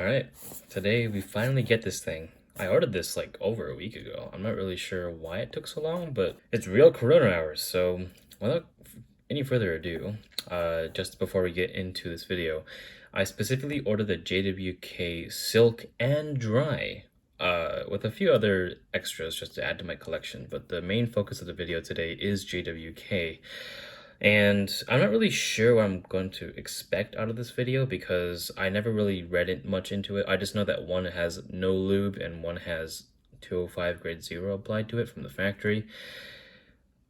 Alright, today we finally get this thing. I ordered this like over a week ago. I'm not really sure why it took so long, but it's real Corona hours. So without any further ado, just before we get into this video, I specifically ordered the JWK Silk and Dry, with a few other extras just to add to my collection. But the main focus of the video today is JWK. And I'm not really sure what I'm going to expect out of this video because I never really read it much into it. I just know that one has no lube and one has 205 grade 0 applied to it from the factory.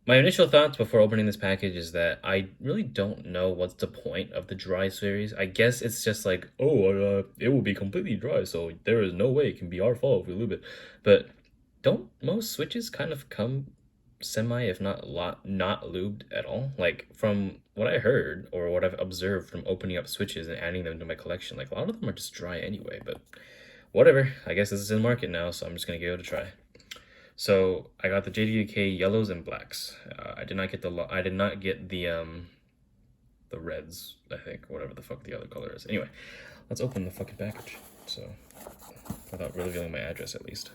My initial thoughts before opening this package is that I really don't know what's the point of the dry series. I guess it's just like, oh, it will be completely dry, so there is no way it can be our fault if we lube it. But don't most switches kind of come semi, if not not lubed at all? Like, from what I heard or what I've observed from opening up switches and adding them to my collection, like a lot of them are just dry anyway. But whatever, I guess this is in the market now, so I'm just gonna give it a try. So I got the JWK yellows and blacks. I did not get the reds, I think, whatever the fuck the other color is. Anyway, let's open the fucking package. So without revealing my address, at least.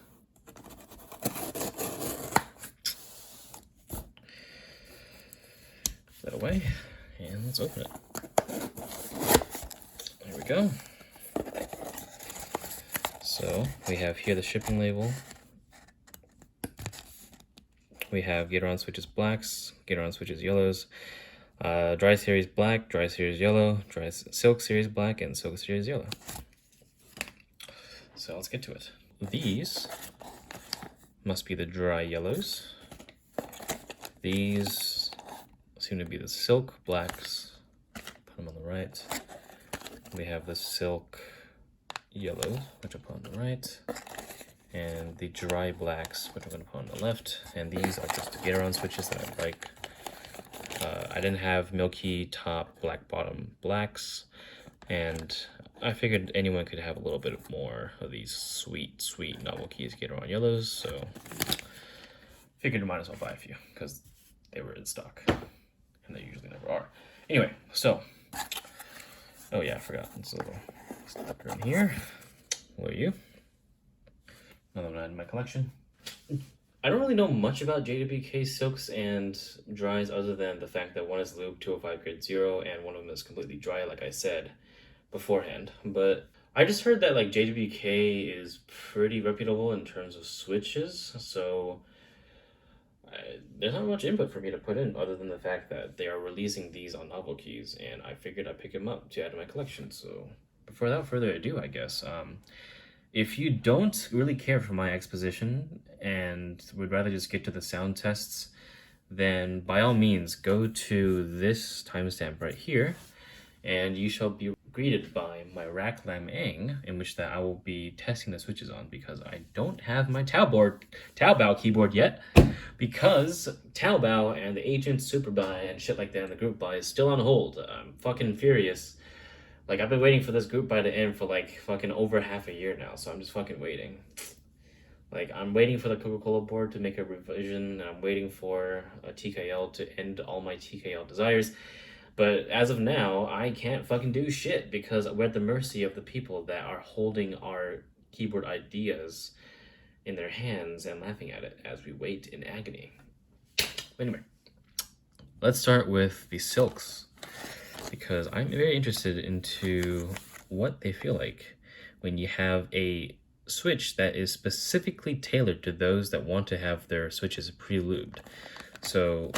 That away, and let's open it. There we go. So we have here the shipping label. We have Gateron switches blacks, Gateron switches yellows, dry series black, dry series yellow, dry silk series black, and silk series yellow. So let's get to it. These must be the dry yellows. These seem to be the silk blacks. Put them on the right. We have the silk yellows, which I'll put on the right, and the dry blacks, which I'm going to put on the left. And these are just the Gateron switches that I like. I didn't have milky top, black bottom blacks, and I figured anyone could have a little bit more of these sweet NovelKeys Gateron yellows, so figured I might as well buy a few because they were in stock, and they usually never are. Anyway, so, oh yeah, I forgot. There's a little sticker in here. What are you? Another one in my collection. I don't really know much about JWK silks and dries other than the fact that one is lube 205 grade 0 and one of them is completely dry, like I said beforehand. But I just heard that like JWK is pretty reputable in terms of switches, so there's not much input for me to put in other than the fact that they are releasing these on NovelKeys, and I figured I'd pick them up to add to my collection. So without further ado, I guess, if you don't really care for my exposition and would rather just get to the sound tests, then by all means go to this timestamp right here, and you shall be greeted by my rack lam eng, in which that I will be testing the switches on, because I don't have my TAOBAO keyboard yet, because TAOBAO and the agent super buy and shit like that and the group buy is still on hold. I'm fucking furious. Like, I've been waiting for this group buy to end for like fucking over half a year now, so I'm just fucking waiting. Like, I'm waiting for the Coca-Cola board to make a revision, and I'm waiting for a TKL to end all my TKL desires. But as of now, I can't fucking do shit because we're at the mercy of the people that are holding our keyboard ideas in their hands and laughing at it as we wait in agony. Anyway, let's start with the silks, because I'm very interested into what they feel like when you have a switch that is specifically tailored to those that want to have their switches pre-lubed. So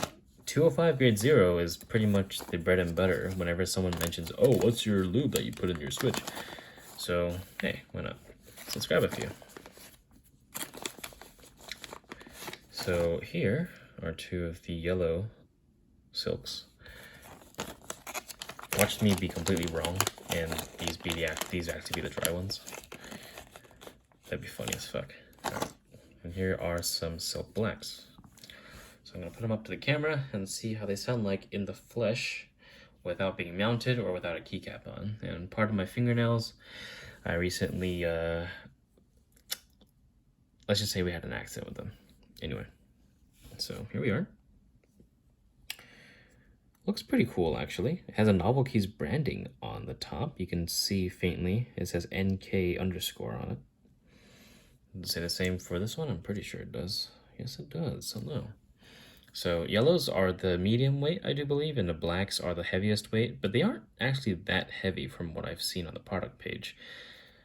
205 grade 0 is pretty much the bread and butter whenever someone mentions, oh, what's your lube that you put in your switch? So, hey, why not? Let's grab a few. So here are two of the yellow silks. Watch me be completely wrong and these actually be the dry ones. That'd be funny as fuck. Right. And here are some silk blacks. So I'm gonna put them up to the camera and see how they sound like in the flesh without being mounted or without a keycap on. And part of my fingernails, I recently, let's just say we had an accident with them. Anyway, so here we are. Looks pretty cool, actually. It has a NovelKeys branding on the top. You can see faintly it says NK underscore on it. Does it say the same for this one? I'm pretty sure it does. Yes, it does. Hello. So yellows are the medium weight, I do believe, and the blacks are the heaviest weight, but they aren't actually that heavy from what I've seen on the product page.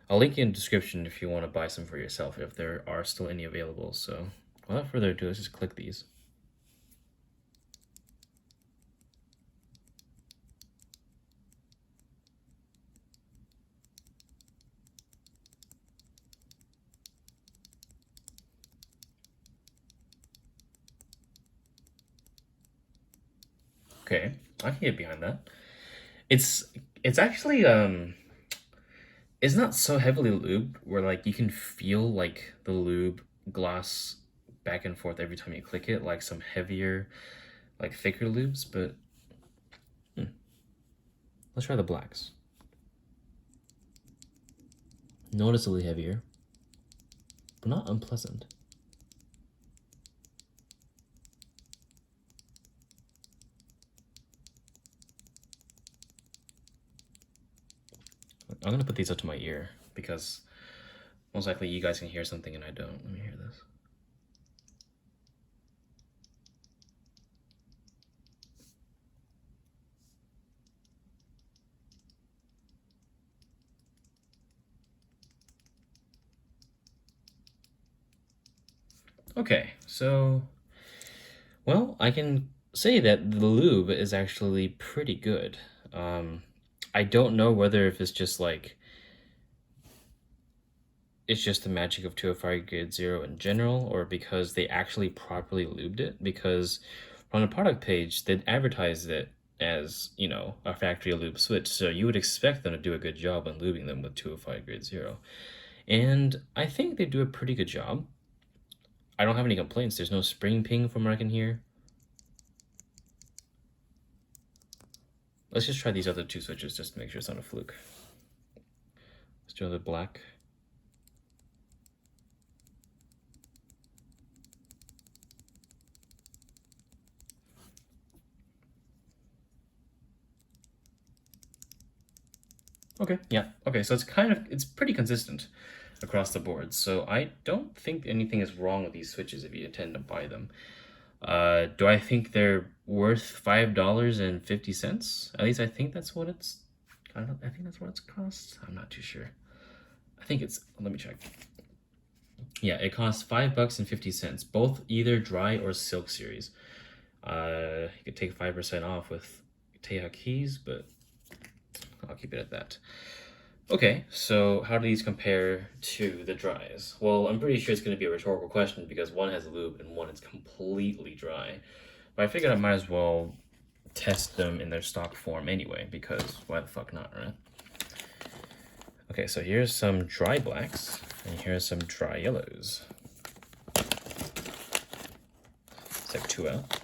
I'll link in the description if you want to buy some for yourself, if there are still any available. So without further ado, let's just click these. Okay, I can get behind that. It's it's actually it's not so heavily lubed where like you can feel like the lube gloss back and forth every time you click it, like some heavier, like thicker lubes, but let's try the blacks. Noticeably heavier, but not unpleasant. I'm gonna put these up to my ear because most likely you guys can hear something and I don't. Let me hear this. Okay, so, well, I can say that the lube is actually pretty good. I don't know whether if it's just like, it's just the magic of 205 grade 0 in general, or because they actually properly lubed it, because on the product page, they advertised it as, you know, a factory lube switch, so you would expect them to do a good job on lubing them with 205 grade 0. And I think they do a pretty good job. I don't have any complaints. There's no spring ping from what I can hear. Let's just try these other two switches just to make sure it's not a fluke. Let's do the black. Okay, yeah. Okay, so it's pretty consistent across the board. So I don't think anything is wrong with these switches if you intend to buy them. Do I think they're worth $5.50? At least I think that's what it's. I think that's what it's cost. I'm not too sure. I think it's. Let me check. Yeah, it costs $5.50. Both either dry or silk series. You could take 5% off with JWK, but I'll keep it at that. Okay, so how do these compare to the dries? Well, I'm pretty sure it's going to be a rhetorical question because one has lube and one is completely dry. But I figured I might as well test them in their stock form anyway, because why the fuck not, right? Okay, so here's some dry blacks, and here's some dry yellows. It's like 2 out.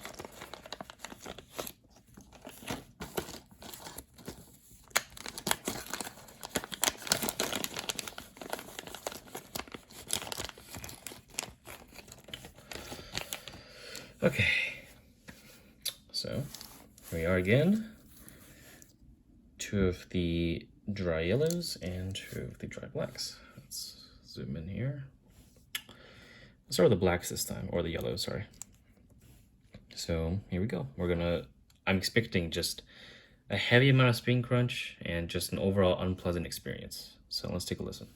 Okay, so here we are again. 2 of the dry yellows and 2 of the dry blacks. Let's zoom in here. Let's start with the blacks this time, or the yellows, sorry. So here we go. I'm expecting just a heavy amount of spin crunch and just an overall unpleasant experience. So let's take a listen.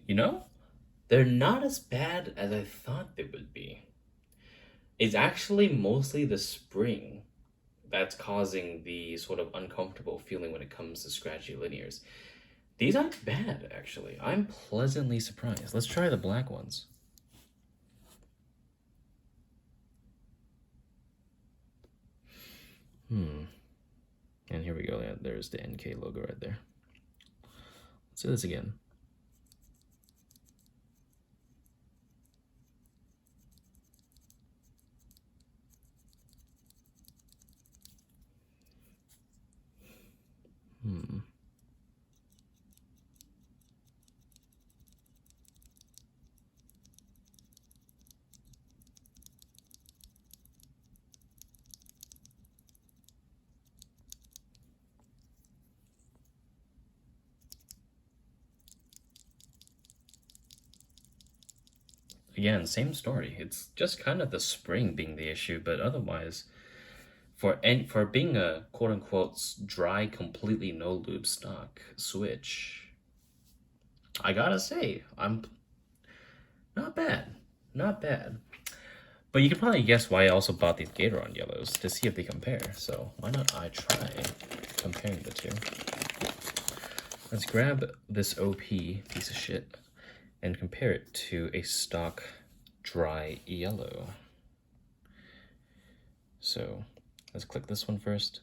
You know, they're not as bad as I thought they would be. It's actually mostly the spring that's causing the sort of uncomfortable feeling when it comes to scratchy linears. These aren't bad, actually. I'm pleasantly surprised. Let's try the black ones. And here we go. Yeah, there's the NK logo right there. Let's do this again. again, same story. It's just kind of the spring being the issue, but otherwise, for being a quote unquote dry, completely no lube stock switch, I gotta say, I'm not bad, not bad. But you can probably guess why I also bought these Gateron yellows, to see if they compare. So why not I try comparing the two? Let's grab this OP piece of shit and compare it to a stock dry yellow. So let's click this one first.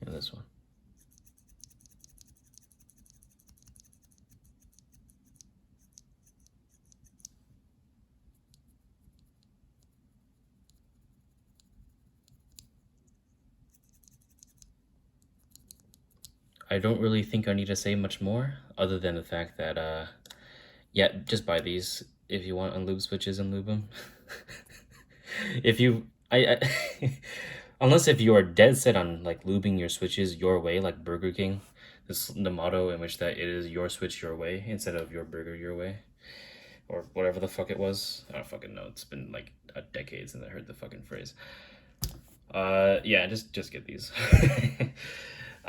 And this one. I don't really think I need to say much more, other than the fact that, yeah, just buy these if you want unlube switches and lube them. If you, unless if you are dead set on like lubing your switches your way, like Burger King, this the motto in which that it is your switch your way instead of your burger your way, or whatever the fuck it was. I don't fucking know. It's been like a decade since I heard the fucking phrase. Yeah, just get these.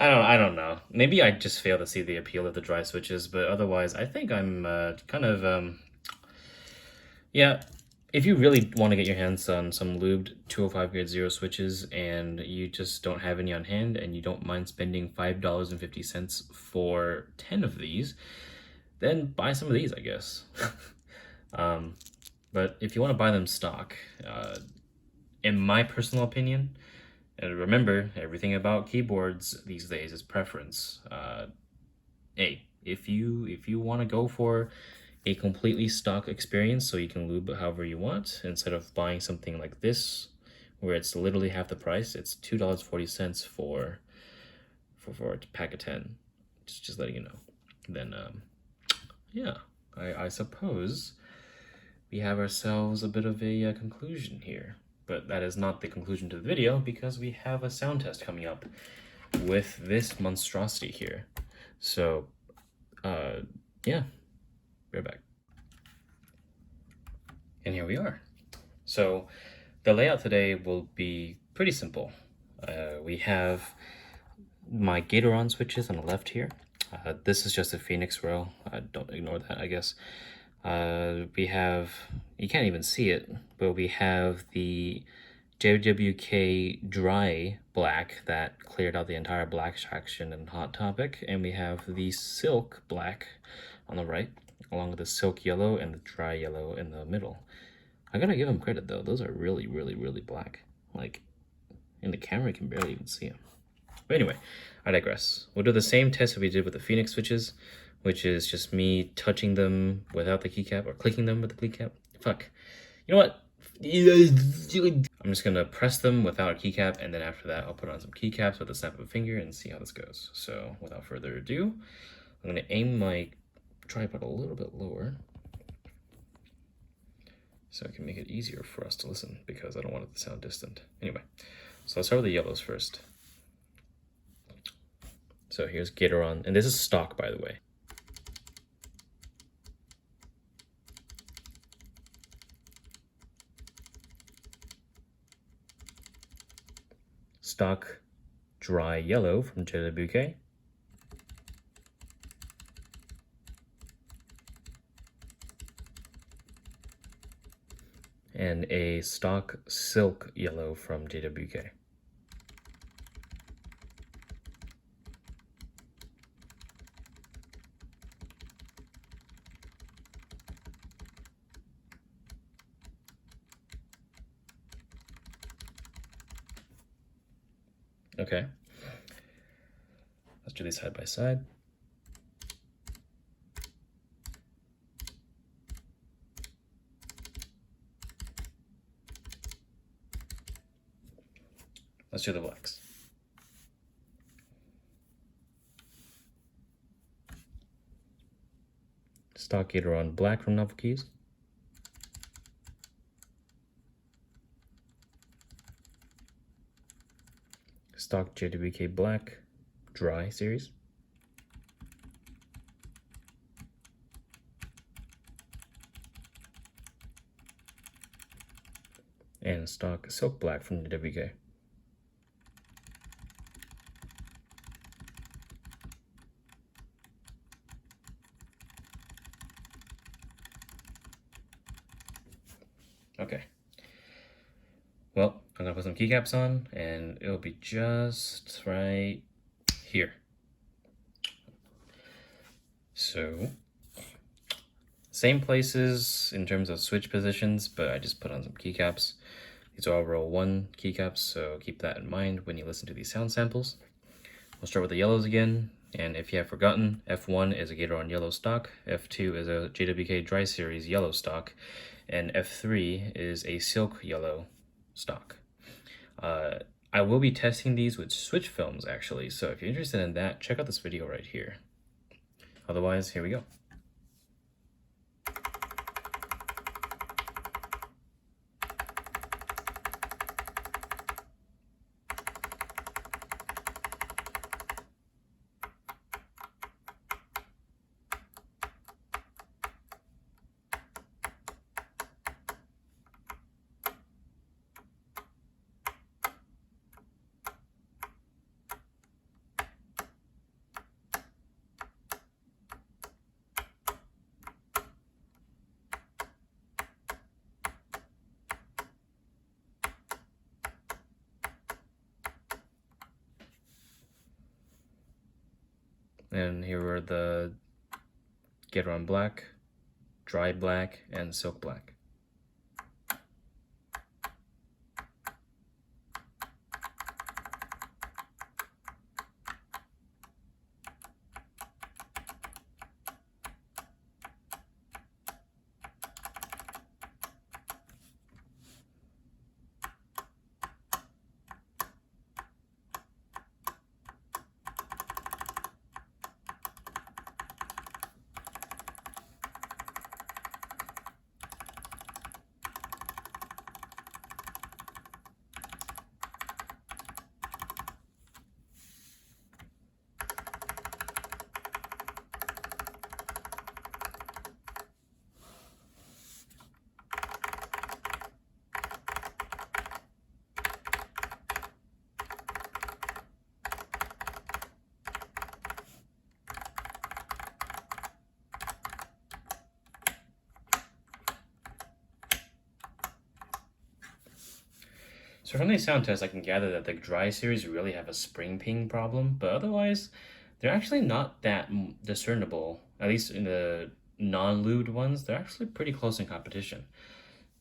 I don't know. Maybe I just fail to see the appeal of the dry switches, but otherwise, I think I'm kind of yeah. If you really want to get your hands on some lubed 205 grade zero switches and you just don't have any on hand and you don't mind spending $5.50 for 10 of these, then buy some of these, I guess. But if you want to buy them stock, in my personal opinion, and remember, everything about keyboards these days is preference. Hey, if you want to go for a completely stock experience so you can lube it however you want, instead of buying something like this, where it's literally half the price, it's $2.40 for a pack of 10. Just letting you know. Then, yeah, I suppose we have ourselves a bit of a conclusion here. But that is not the conclusion to the video, because we have a sound test coming up with this monstrosity here. So, yeah, we're back. And here we are. So, the layout today will be pretty simple. We have my Gateron switches on the left here. This is just a Phoenix row. Don't ignore that, I guess. We have, you can't even see it, but we have the JWK dry black that cleared out the entire black section in Hot Topic, and we have the silk black on the right, along with the silk yellow and the dry yellow in the middle. I gotta give them credit though, those are really, really, really black. Like, in the camera you can barely even see them. But anyway, I digress. We'll do the same test that we did with the Phoenix switches, which is just me touching them without the keycap or clicking them with the keycap. Fuck. You know what? I'm just gonna press them without a keycap, and then after that I'll put on some keycaps with a snap of a finger and see how this goes. So without further ado, I'm gonna aim my tripod a little bit lower so I can make it easier for us to listen, because I don't want it to sound distant. Anyway, so I'll start with the yellows first. So here's Gateron, and this is stock, by the way. Stock dry yellow from JWK. And a stock silk yellow from JWK. Okay, let's do these side by side. Let's do the blacks. Stock Gateron black from NovelKeys. stock JWK black dry series. And stock silk black from JWK. Okay. Well, I'm gonna put some keycaps on and it'll be just right here. So, same places in terms of switch positions, but I just put on some keycaps. These are all row 1 keycaps, so keep that in mind when you listen to these sound samples. We'll start with the yellows again, and if you have forgotten, F1 is a Gateron yellow stock, F2 is a JWK Dry Series yellow stock, and F3 is a silk yellow stock. I will be testing these with switch films actually, so if you're interested in that, check out this video right here. Otherwise, here we go. And here are the Gateron black, dry black, and silk black. So from these sound tests, I can gather that the dry series really have a spring ping problem, but otherwise, they're actually not that discernible. At least in the non-lubed ones, they're actually pretty close in competition.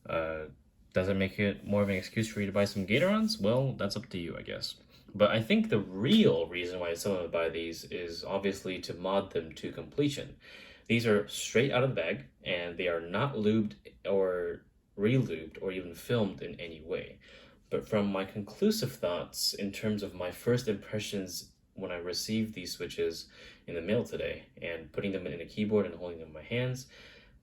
Does it make it more of an excuse for you to buy some Gatorons? Well, that's up to you, I guess. But I think the real reason why someone would buy these is obviously to mod them to completion. These are straight out of the bag, and they are not lubed or re-lubed or even filmed in any way. But from my conclusive thoughts in terms of my first impressions when I received these switches in the mail today and putting them in a keyboard and holding them in my hands,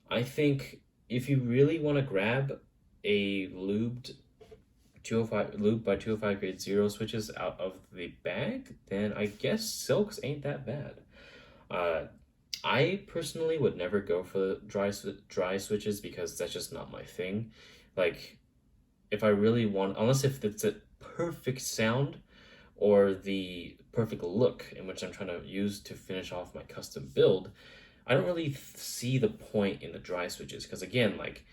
I think if you really want to grab a lubed 205 lubed by 205 grade 0 switches out of the bag, then I guess silks ain't that bad. I personally would never go for dry switches because that's just not my thing. Like, if I really want, unless if it's a perfect sound or the perfect look in which I'm trying to use to finish off my custom build, I don't really see the point in the dry switches. Because again, like,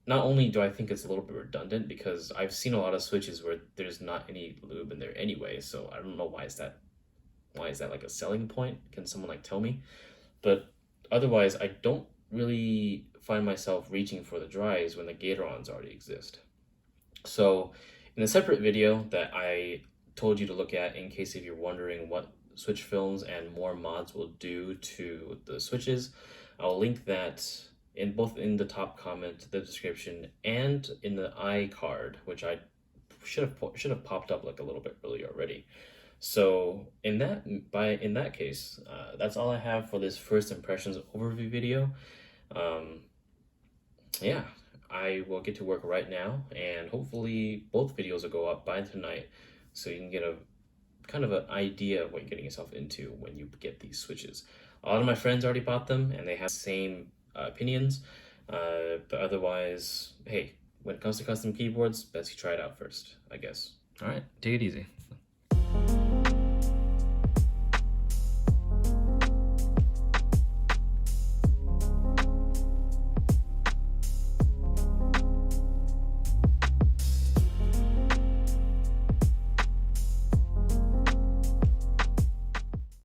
not only do I think it's a little bit redundant, because I've seen a lot of switches where there's not any lube in there anyway, so I don't know why is that like a selling point? Can someone like tell me? But otherwise, I don't really find myself reaching for the dries when the Gaterons already exist. So in a separate video that I told you to look at in case if you're wondering what switch films and more mods will do to the switches, I'll link that in both in the top comment, the description, and in the iCard, which I should have popped up like a little bit earlier already. So in that case, that's all I have for this first impressions overview video. Yeah, I will get to work right now, and hopefully both videos will go up by tonight so you can get a kind of an idea of what you're getting yourself into when you get these switches. A lot of my friends already bought them and they have the same opinions, but otherwise, hey, when it comes to custom keyboards, best you try it out first, I guess. All right, take it easy.